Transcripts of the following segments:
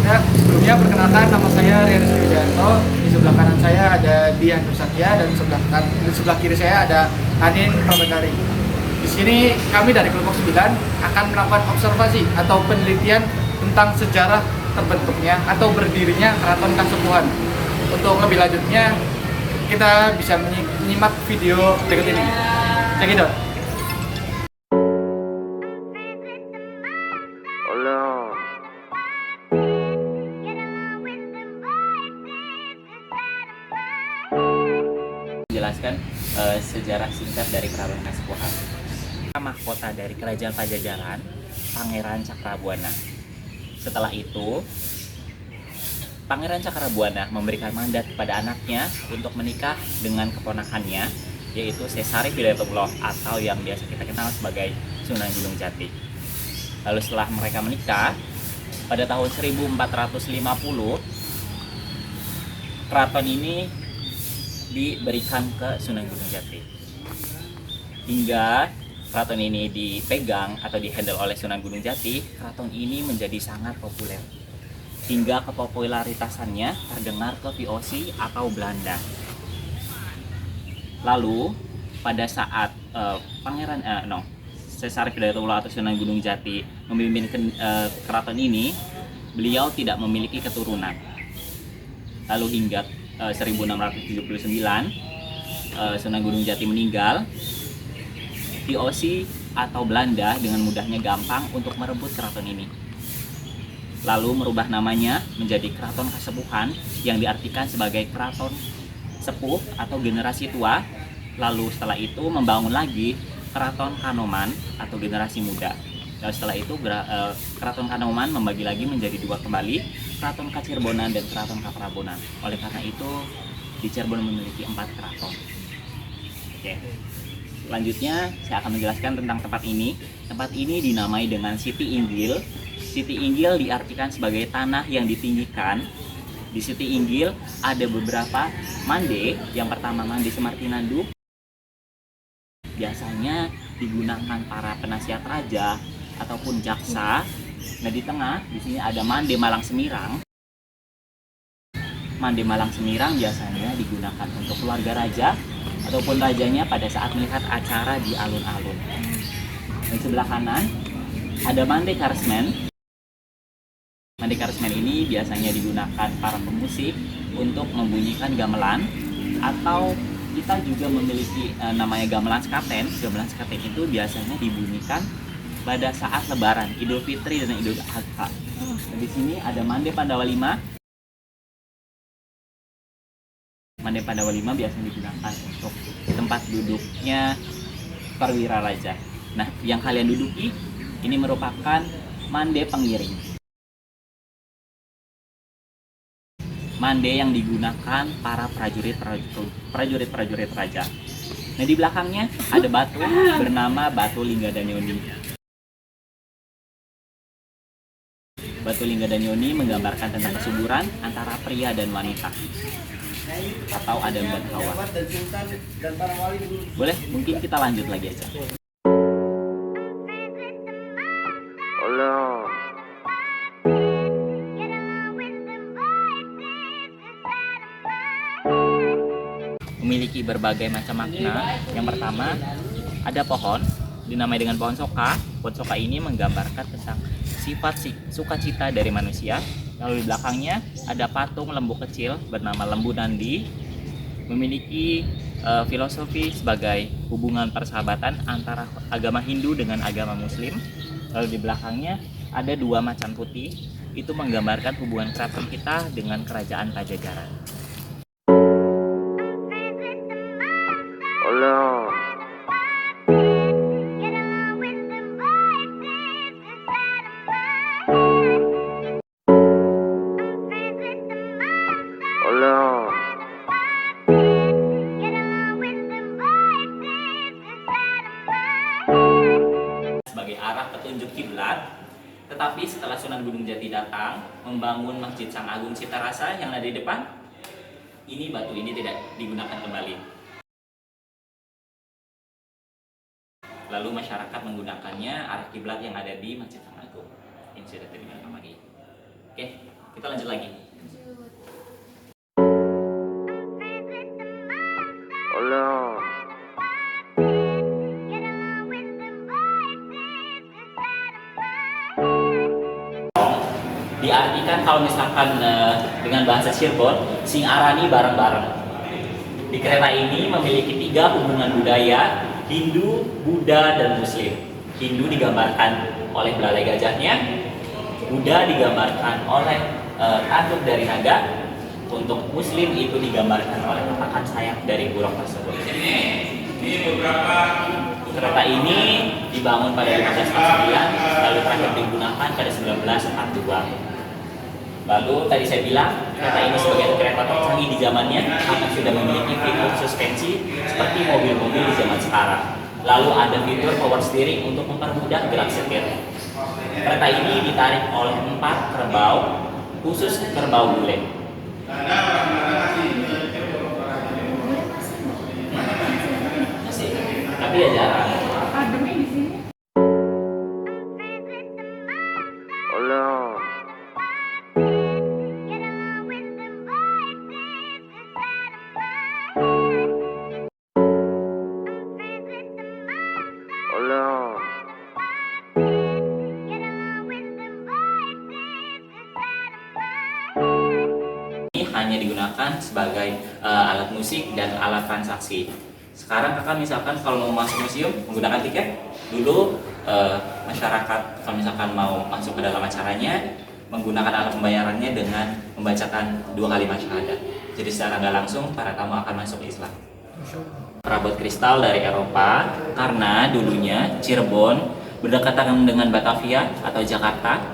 Ya, sebelumnya perkenalkan nama saya Rian Sriwijanto. Di sebelah kanan saya ada Dian Nursatia dan di sebelah kiri saya ada Anin Prabandari. Di sini kami dari kelompok 9 akan melakukan observasi atau penelitian tentang sejarah terbentuknya atau berdirinya Keraton Kasepuhan. Untuk lebih lanjutnya, kita bisa menyimak video berikut ini. Check it out. Menjelaskan sejarah singkat dari Keraton Kasepuhan. Mahkota dari Kerajaan Pajajaran, Pangeran Cakrabuana. Setelah itu, Pangeran Cakrabuana memberikan mandat kepada anaknya untuk menikah dengan keponakannya, yaitu Sesari Hidayatullah atau yang biasa kita kenal sebagai Sunan Gunung Jati. Lalu setelah mereka menikah, pada tahun 1450, keraton ini diberikan ke Sunan Gunung Jati. Hingga keraton ini dipegang atau dihandle oleh Sunan Gunung Jati, keraton ini menjadi sangat populer. Hingga kepopularitasannya terdengar ke VOC atau Belanda. Lalu pada saat Sesar Hidayatullah atau Sunan Gunung Jati memimpin keraton ini, beliau tidak memiliki keturunan. Lalu hingga 1679 Sunan Gunung Jati meninggal, VOC atau Belanda dengan mudahnya gampang untuk merebut keraton ini. Lalu merubah namanya menjadi Keraton Kasepuhan yang diartikan sebagai keraton sepuh atau generasi tua. Lalu setelah itu membangun lagi Keraton Kanoman atau generasi muda. Lalu setelah itu Keraton Kanoman membagi lagi menjadi dua kembali, Keraton Kacirbonan dan Keraton Kaprabonan. Oleh karena itu di Cirebon memiliki 4 keraton. Oke. Selanjutnya saya akan menjelaskan tentang tempat ini. Tempat ini dinamai dengan Siti Inggil. Siti Inggil diartikan sebagai tanah yang ditinggikan. Di Siti Inggil ada beberapa mande. Yang pertama mande Semartinanduk. Biasanya digunakan para penasihat raja ataupun jaksa. Nah di tengah di sini ada mande Malang Semirang. Mande Malang Semirang biasanya digunakan untuk keluarga raja ataupun rajanya pada saat melihat acara di alun-alun. Di sebelah kanan ada Mande Karsmen. Mande Karsmen ini biasanya digunakan para pemusik untuk membunyikan gamelan, atau kita juga memiliki namanya gamelan sekaten. Gamelan sekaten itu biasanya dibunyikan pada saat Lebaran, Idul Fitri dan Idul Adha. Di sini ada Mande Pandawa 5. Mande Pandawa 5 biasanya digunakan untuk tempat duduknya perwira raja. Nah, yang kalian duduki ini merupakan mande pengiring. Mande yang digunakan para prajurit raja. Nah, di belakangnya ada batu bernama Batu Linggadanyoni. Batu Linggadanyoni menggambarkan tentang kesuburan antara pria dan wanita, atau Adam dan Hawa. Boleh, mungkin kita lanjut lagi aja. Memiliki berbagai macam makna. Yang pertama, ada pohon dinamai dengan pohon soka. Pohon soka ini menggambarkan tentang sifat sukacita dari manusia. Lalu di belakangnya ada patung lembu kecil bernama Lembu Nandi, memiliki filosofi sebagai hubungan persahabatan antara agama Hindu dengan agama Muslim. Lalu di belakangnya ada 2 macan putih, itu menggambarkan hubungan keraton kita dengan kerajaan Pajajaran. Sebagai arah petunjuk kiblat, tetapi setelah Sunan Gunung Jati datang membangun Masjid Sang Agung Citarasa yang ada di depan, ini batu ini tidak digunakan kembali. Lalu masyarakat menggunakannya arah kiblat yang ada di Masjid Sang Agung yang sudah digunakan lagi. Oke, Kita lanjut lagi. Diartikan kalau misalkan dengan bahasa Cirebon, sing arani bareng-bareng. Di kereta ini memiliki 3 hubungan budaya, Hindu, Buddha, dan Muslim. Hindu digambarkan oleh belalai gajahnya, Buddha digambarkan oleh tanduk dari naga, untuk Muslim itu digambarkan oleh tatakan sayap dari burung tersebut. Kereta ini dibangun pada 1549, lalu terakhir digunakan pada 1942. Lalu tadi saya bilang kereta ini sebagai kereta tercanggih di zamannya karena sudah memiliki fitur suspensi seperti mobil-mobil di zaman sekarang. Lalu ada fitur power steering untuk mempermudah gerak setir. Kereta ini ditarik oleh 4 kerbau, khusus kerbau bule. Masih, tapi ya jarang. Hanya digunakan sebagai alat musik dan alat transaksi. Sekarang kakak misalkan kalau mau masuk museum menggunakan tiket, dulu masyarakat kalau misalkan mau masuk ke dalam acaranya menggunakan alat pembayarannya dengan membacakan 2 kalimat syahadat. Jadi secara nggak langsung para tamu akan masuk Islam. Perabot kristal dari Eropa karena dulunya Cirebon berdekatan dengan Batavia atau Jakarta.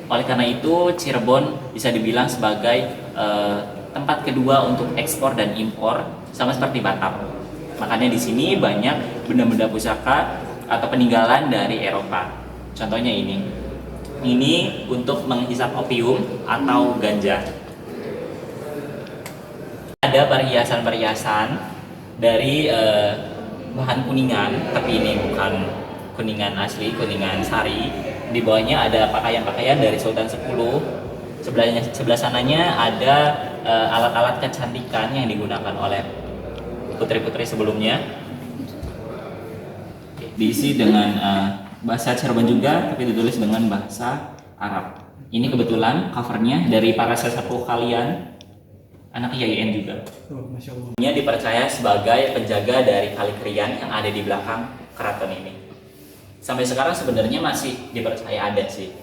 Oleh karena itu, Cirebon bisa dibilang sebagai tempat kedua untuk ekspor dan impor, sama seperti Batam. Makanya di sini banyak benda-benda pusaka atau peninggalan dari Eropa. Contohnya ini. Ini untuk menghisap opium atau ganja. Ada perhiasan-perhiasan dari bahan kuningan, tapi ini bukan kuningan asli, kuningan sari. Di bawahnya ada pakaian-pakaian dari Sultan 10. Sebelah sananya ada alat-alat kecantikan yang digunakan oleh putri-putri sebelumnya. Diisi dengan bahasa Cirebon juga, tapi ditulis dengan bahasa Arab. Ini kebetulan covernya dari para sesepuh kalian, anak IAIN juga. Ini dipercaya sebagai penjaga dari Kali Krian yang ada di belakang keraton ini. Sampai sekarang sebenarnya masih dipercaya ada sih.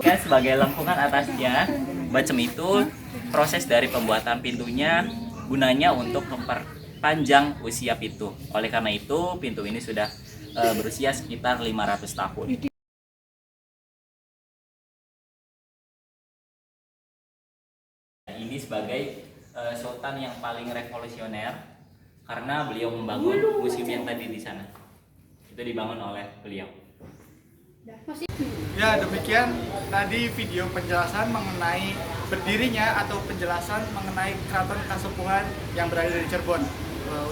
Ya, sebagai lengkungan atasnya, bacem itu proses dari pembuatan pintunya gunanya untuk memperpanjang usia pintu. Oleh karena itu, pintu ini sudah berusia sekitar 500 tahun. Ini sebagai sultan yang paling revolusioner karena beliau membangun museum yang tadi di sana. Itu dibangun oleh beliau. Ya, demikian tadi video penjelasan mengenai berdirinya atau penjelasan mengenai Keraton Kasepuhan yang berada di Cirebon.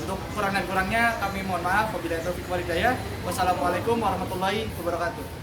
Untuk kurang dan kurangnya kami mohon maaf. Wabillahi taufiq wal hidayah. Wassalamualaikum warahmatullahi wabarakatuh.